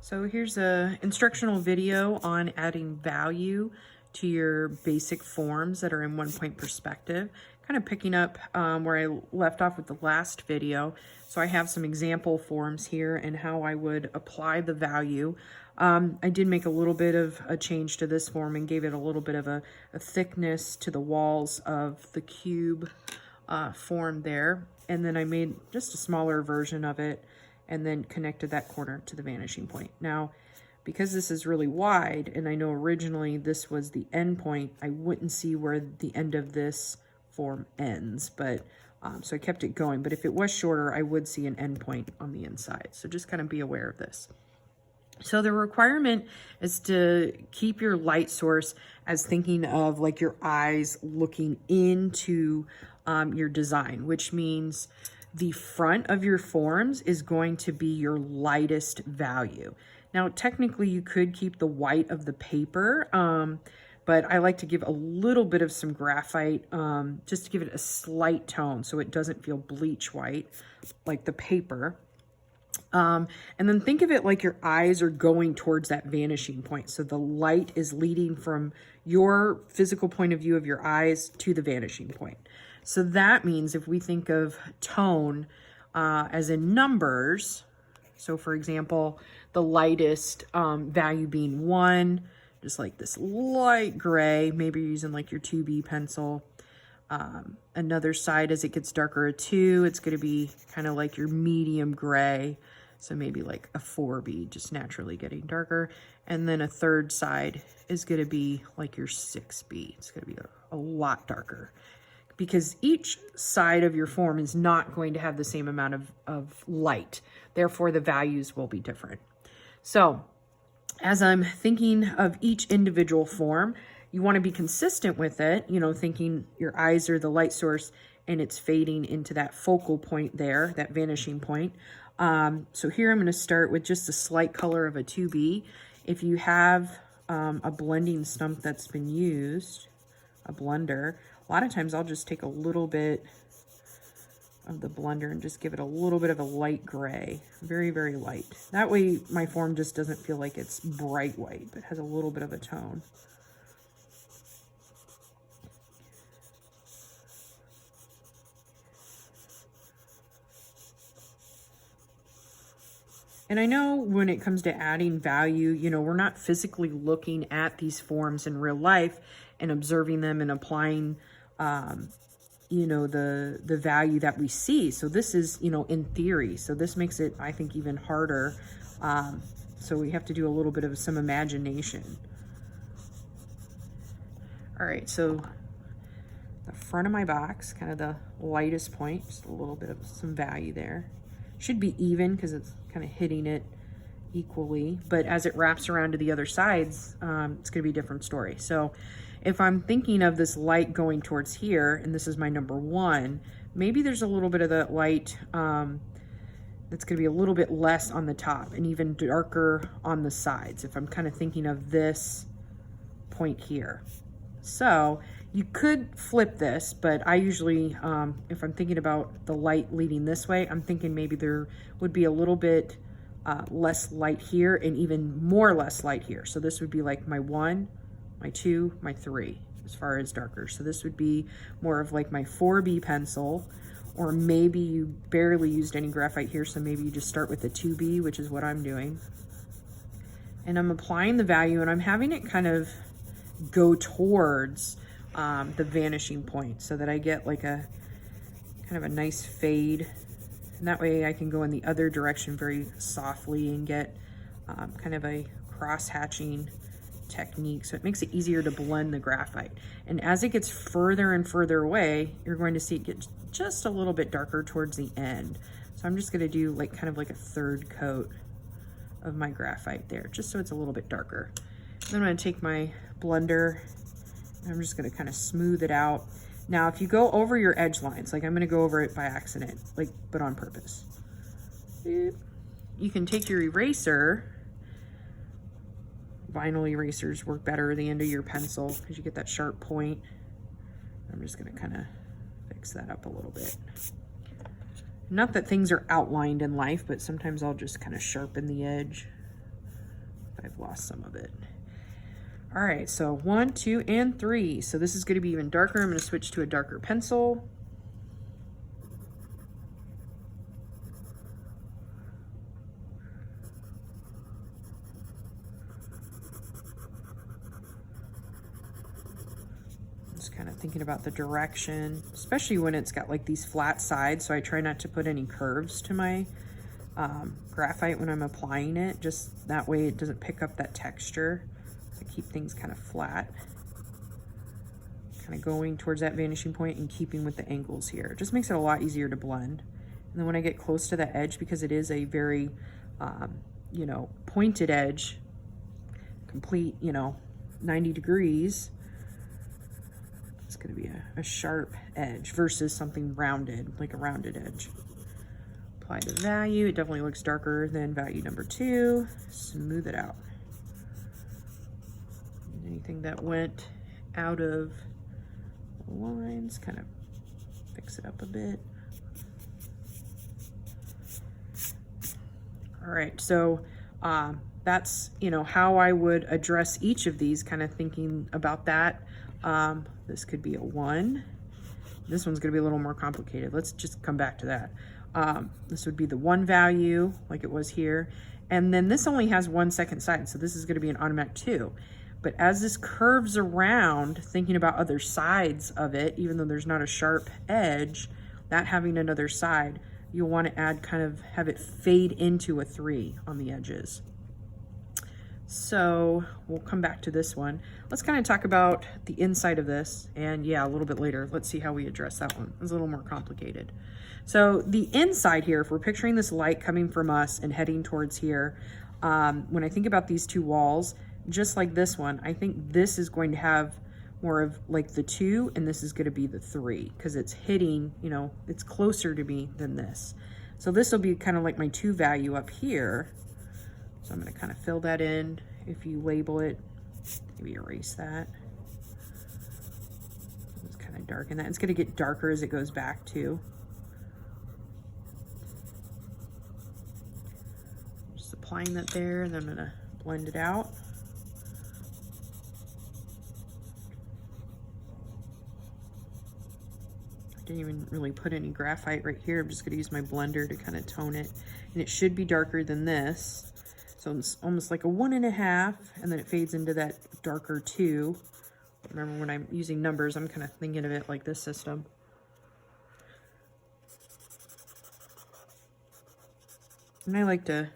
So here's a instructional video on adding value to your basic forms that are in 1-point perspective, kind of picking up where I left off with the last video. So I have some example forms here and how I would apply the value. I did make a little bit of a change to this form and gave it a little bit of a thickness to the walls of the cube form there. And then I made just a smaller version of it and then connected that corner to the vanishing point. Now, because this is really wide, and I know originally this was the end point, I wouldn't see where the end of this form ends, but so I kept it going. But if it was shorter, I would see an end point on the inside. So just kind of be aware of this. So the requirement is to keep your light source as thinking of like your eyes looking into your design, which means the front of your forms is going to be your lightest value. Now, technically you could keep the white of the paper, but I like to give a little bit of some graphite just to give it a slight tone so it doesn't feel bleach white like the paper. And then think of it like your eyes are going towards that vanishing point. So the light is leading from your physical point of view of your eyes to the vanishing point. So that means if we think of tone as in numbers, so for example, the lightest value being 1, just like this light gray, maybe you're using like your 2B pencil. Another side, as it gets darker, a 2, it's going to be kind of like your medium gray. So maybe like a 4B, just naturally getting darker. And then a third side is going to be like your 6B. It's going to be a lot darker, because each side of your form is not going to have the same amount of light. Therefore, the values will be different. So as I'm thinking of each individual form, you want to be consistent with it, you know, thinking your eyes are the light source and it's fading into that focal point there, that vanishing point. So here I'm going to start with just a slight color of a 2B. If you have a blending stump that's been used, a blender, a lot of times I'll just take a little bit of the blender and just give it a little bit of a light gray, very, very light. That way my form just doesn't feel like it's bright white, but has a little bit of a tone. And I know when it comes to adding value, you know, we're not physically looking at these forms in real life and observing them and applying, you know, the value that we see. So this is, you know, in theory. So this makes it, I think, even harder. So we have to do a little bit of some imagination. All right, so the front of my box, kind of the lightest point, just a little bit of some value there. Should be even because it's kind of hitting it equally, but as it wraps around to the other sides, it's going to be a different story. So if I'm thinking of this light going towards here, and this is my number 1, maybe there's a little bit of that light that's going to be a little bit less on the top and even darker on the sides, if I'm kind of thinking of this point here. So you could flip this, but I usually, if I'm thinking about the light leading this way, I'm thinking maybe there would be a little bit less light here and even more less light here. So this would be like my 1, my 2, my 3, as far as darker. So this would be more of like my 4B pencil, or maybe you barely used any graphite here, so maybe you just start with the 2B, which is what I'm doing. And I'm applying the value, and I'm having it kind of go towards the vanishing point so that I get like a kind of a nice fade, and that way I can go in the other direction very softly and get kind of a cross-hatching technique. So it makes it easier to blend the graphite. And as it gets further and further away, you're going to see it get just a little bit darker towards the end. So I'm just going to do like kind of like a third coat of my graphite there, just so it's a little bit darker. Then I'm going to take my blender and I'm just going to kind of smooth it out. Now, if you go over your edge lines, like I'm going to go over it by accident, like, but on purpose, you can take your eraser. Vinyl erasers work better at the end of your pencil because you get that sharp point. I'm just going to kind of fix that up a little bit. Not that things are outlined in life, but sometimes I'll just kind of sharpen the edge. I've lost some of it. All right, so 1, 2, and 3. So this is going to be even darker. I'm going to switch to a darker pencil. Just kind of thinking about the direction, especially when it's got like these flat sides. So I try not to put any curves to my graphite when I'm applying it. Just that way it doesn't pick up that texture. I keep things kind of flat, kind of going towards that vanishing point and keeping with the angles here. It just makes it a lot easier to blend. And then when I get close to the edge, because it is a very, you know, pointed edge, complete, you know, 90 degrees, it's going to be a sharp edge versus something rounded, like a rounded edge. Apply the value. It definitely looks darker than value number 2. Smooth it out. Anything that went out of the lines, kind of fix it up a bit. All right, so that's, you know, how I would address each of these, kind of thinking about that. This could be a 1. This one's going to be a little more complicated. Let's just come back to that. This would be the 1 value, like it was here. And then this only has 1 second side, so this is going to be an automatic 2. But as this curves around, thinking about other sides of it, even though there's not a sharp edge, that having another side, you'll want to add, kind of have it fade into a 3 on the edges. So we'll come back to this one. Let's kind of talk about the inside of this, and yeah, a little bit later, let's see how we address that one. It's a little more complicated. So the inside here, if we're picturing this light coming from us and heading towards here, when I think about these 2 walls, just like this one, I think this is going to have more of like the 2, and this is going to be the 3, because it's hitting, you know, it's closer to me than this. So this will be kind of like my 2 value up here. So I'm going to kind of fill that in. If you label it, maybe erase that. Just kind of darken that. It's going to get darker as it goes back too. Just applying that there, and then I'm going to blend it out. Didn't even really put any graphite right here. I'm just going to use my blender to kind of tone it, and it should be darker than this. So it's almost like a 1.5, and then it fades into that darker 2. Remember, when I'm using numbers, I'm kind of thinking of it like this system. And I like to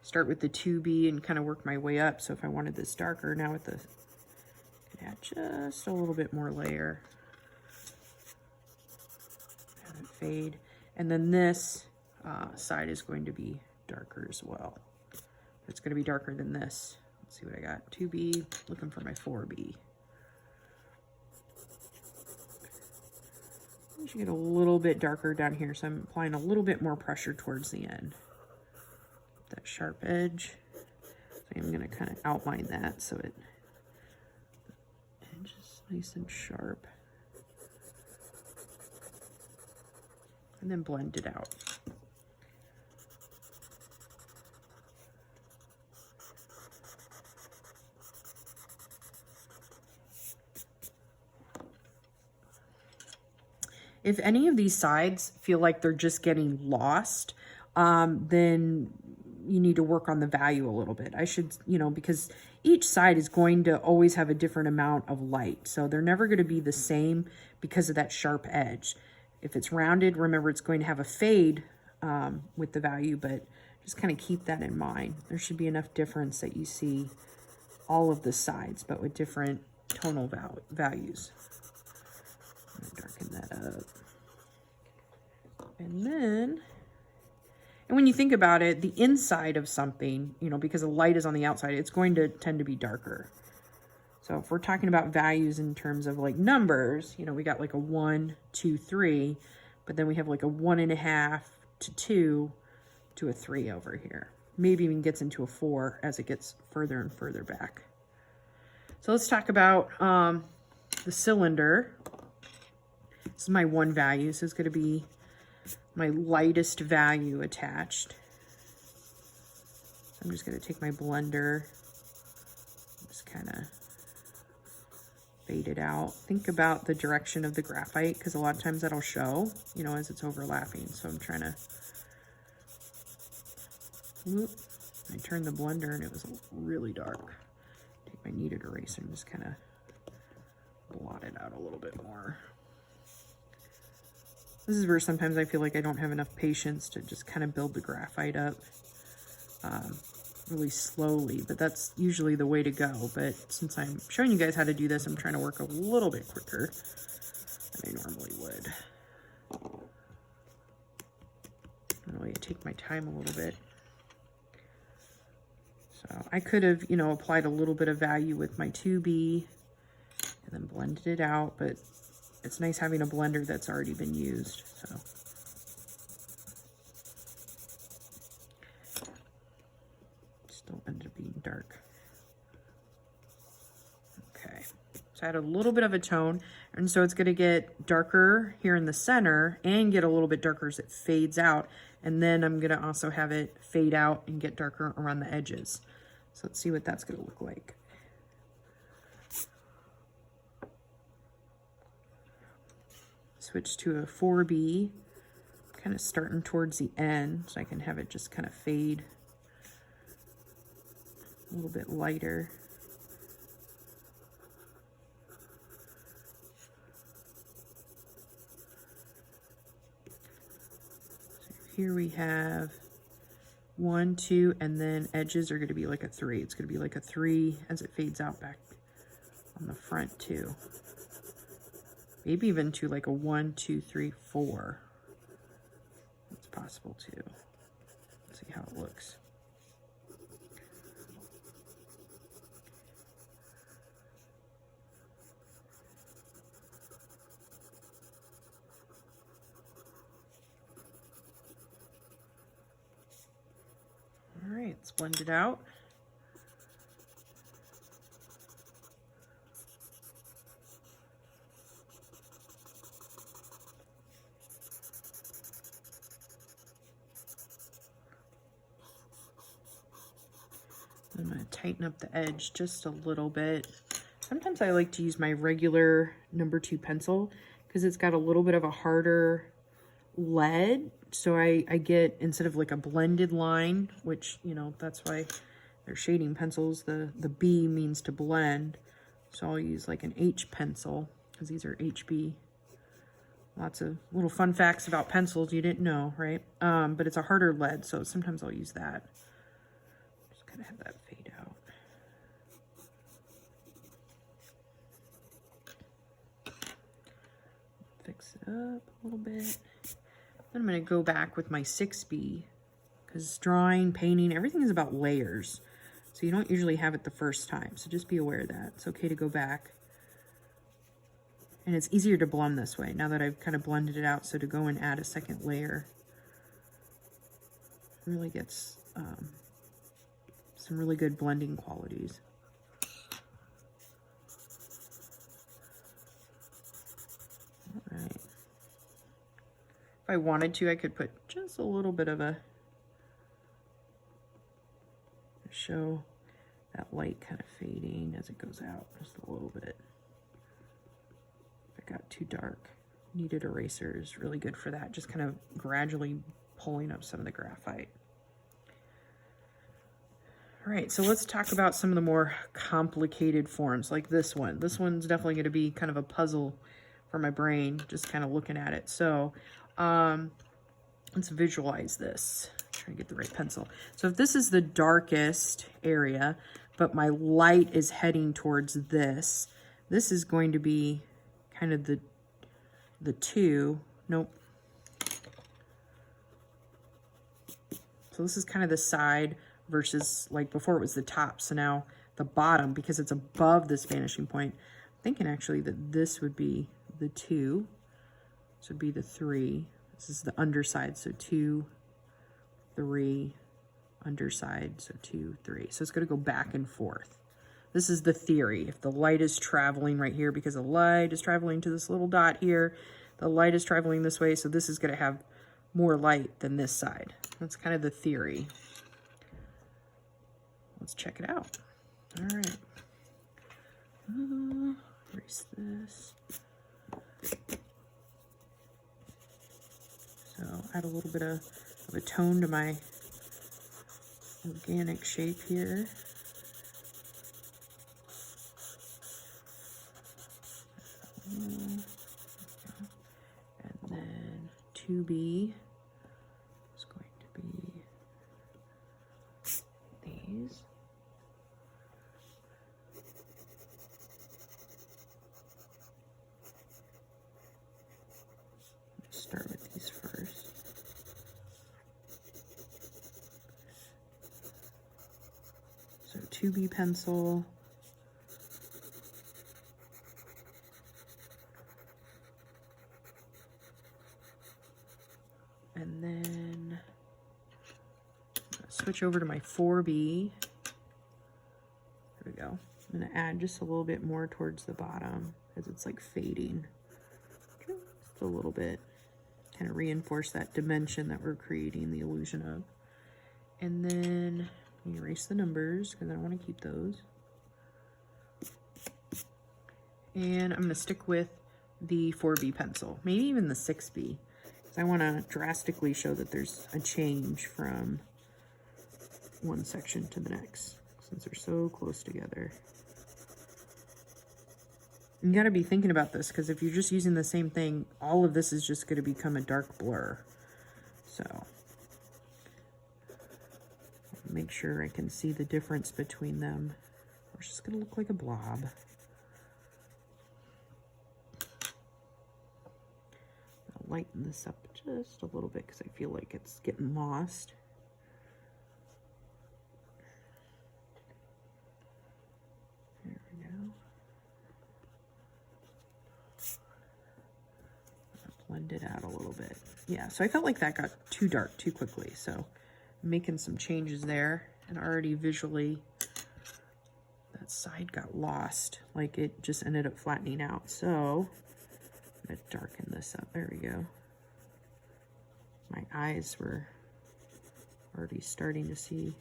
start with the 2B and kind of work my way up. So if I wanted this darker, now with the, I can add just a little bit more layer. Have it fade. And then this side is going to be darker as well. It's going to be darker than this. Let's see what I got. 2B, looking for my 4B. You should get a little bit darker down here, so I'm applying a little bit more pressure towards the end. That sharp edge. So I'm going to kind of outline that so it edge is nice and sharp. And then blend it out. If any of these sides feel like they're just getting lost, then you need to work on the value a little bit. I should, you know, because each side is going to always have a different amount of light. So they're never going to be the same because of that sharp edge. If it's rounded, remember it's going to have a fade with the value, but just kind of keep that in mind. There should be enough difference that you see all of the sides, but with different tonal values. Darken that up. And then, and when you think about it, the inside of something, you know, because the light is on the outside, it's going to tend to be darker. So if we're talking about values in terms of like numbers, you know, we got like a 1, 2, 3, but then we have like a 1.5 to 2 to a 3 over here. Maybe even gets into a 4 as it gets further and further back. So let's talk about the cylinder. This is my 1 value, so it's going to be my lightest value attached. I'm just going to take my blender kind of fade it out. Think about the direction of the graphite, because a lot of times that'll show, you know, as it's overlapping. So I'm trying to, whoop, I turned the blender and it was really dark. Take my kneaded eraser and just kind of blot it out a little bit more. This is where sometimes I feel like I don't have enough patience to just kind of build the graphite up really slowly, but that's usually the way to go. But since I'm showing you guys how to do this, I'm trying to work a little bit quicker than I normally would. Normally I take my time a little bit. So I could have, you know, applied a little bit of value with my 2B and then blended it out, but it's nice having a blender that's already been used. So still ended up being dark. Okay, so I had a little bit of a tone, and so it's going to get darker here in the center and get a little bit darker as it fades out, and then I'm going to also have it fade out and get darker around the edges. So let's see what that's going to look like. Switch to a 4B, kind of starting towards the end, so I can have it just kind of fade a little bit lighter. So here we have 1, 2, and then edges are going to be like a 3. It's going to be like a 3 as it fades out back on the front too. Maybe even to like a 1, 2, 3, 4. It's possible too. Let's see how it looks. All right, let's blend it out. I'm going to tighten up the edge just a little bit. Sometimes I like to use my regular number 2 pencil because it's got a little bit of a harder lead. So I get, instead of like a blended line, which, you know, that's why they're shading pencils, the B means to blend. So I'll use like an H pencil because these are HB. Lots of little fun facts about pencils you didn't know, right? But it's a harder lead, so sometimes I'll use that. Just kind of have that fade out. Fix it up a little bit. Then I'm going to go back with my 6B because drawing, painting, everything is about layers. So you don't usually have it the first time. So just be aware of that. It's okay to go back. And it's easier to blend this way now that I've kind of blended it out. So to go and add a second layer really gets some really good blending qualities. All right. If I wanted to, I could put just a little bit of a, show that light kind of fading as it goes out, just a little bit. If it got too dark, kneaded eraser is really good for that, just kind of gradually pulling up some of the graphite. All right, so let's talk about some of the more complicated forms, like this one. This one's definitely going to be kind of a puzzle for my brain, just kind of looking at it. So let's visualize this. Try to get the right pencil. So if this is the darkest area, but my light is heading towards this, this is going to be kind of the 2. Nope. So this is kind of the side versus, like before it was the top. So now the bottom, because it's above this vanishing point, I'm thinking actually that this would be the 2. This would be the 3. This is the underside, so 2, 3, underside, so 2, 3. So it's going to go back and forth. This is the theory. If the light is traveling right here, because the light is traveling to this little dot here, the light is traveling this way, so this is going to have more light than this side. That's kind of the theory. Let's check it out. All right. Erase this. So add a little bit of a tone to my organic shape here. And then 2B is going to be these. Start with these first. So 2B pencil. And then switch over to my 4B. There we go. I'm going to add just a little bit more towards the bottom as it's like fading. Just a little bit. Kind of reinforce that dimension that we're creating the illusion of. And then erase the numbers because I don't want to keep those. And I'm going to stick with the 4B pencil, maybe even the 6B. I want to drastically show that there's a change from one section to the next since they're so close together. You got to be thinking about this because if you're just using the same thing, all of this is just going to become a dark blur. So make sure I can see the difference between them. It's just going to look like a blob. Lighten this up just a little bit because I feel like it's getting lost. There we go. Blend it out a little bit. Yeah, so I felt like that got too dark too quickly. So I'm making some changes there, and already visually that side got lost. Like it just ended up flattening out. So I'm gonna darken this up. There we go. My eyes were already starting to see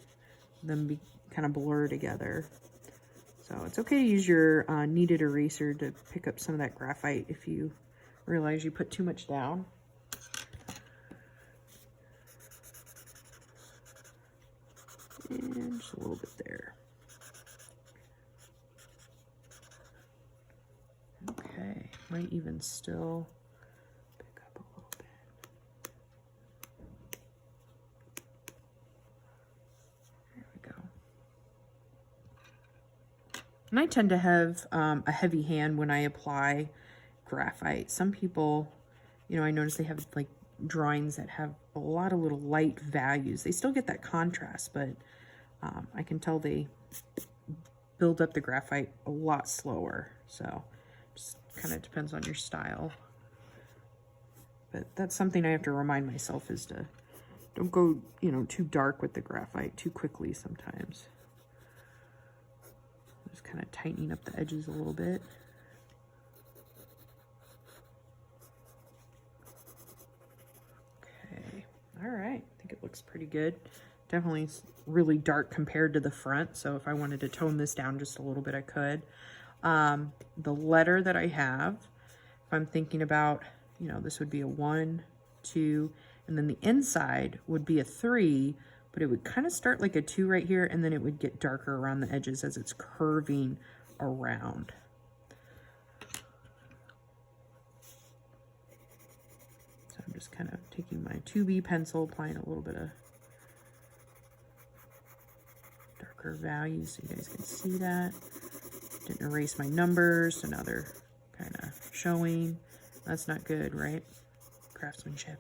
them be kind of blur together. So it's okay to use your kneaded eraser to pick up some of that graphite if you realize you put too much down. And just a little bit there. Okay, might even still pick up a little bit. There we go. And I tend to have a heavy hand when I apply graphite. Some people, you know, I notice they have like drawings that have a lot of little light values. They still get that contrast, but I can tell they build up the graphite a lot slower. So just kind of depends on your style. But that's something I have to remind myself is to don't go, you know, too dark with the graphite too quickly sometimes. Just kind of tightening up the edges a little bit. Okay, all right, I think it looks pretty good. Definitely really dark compared to the front, so if I wanted to tone this down just a little bit, I could. The letter that I have, if I'm thinking about, you know, this would be a 1, 2, and then the inside would be a 3, but it would kind of start like a 2 right here, and then it would get darker around the edges as it's curving around. So I'm just kind of taking my 2B pencil, applying a little bit of darker values so you guys can see that. Didn't erase my numbers, so now they're kind of showing. That's not good, right? Craftsmanship.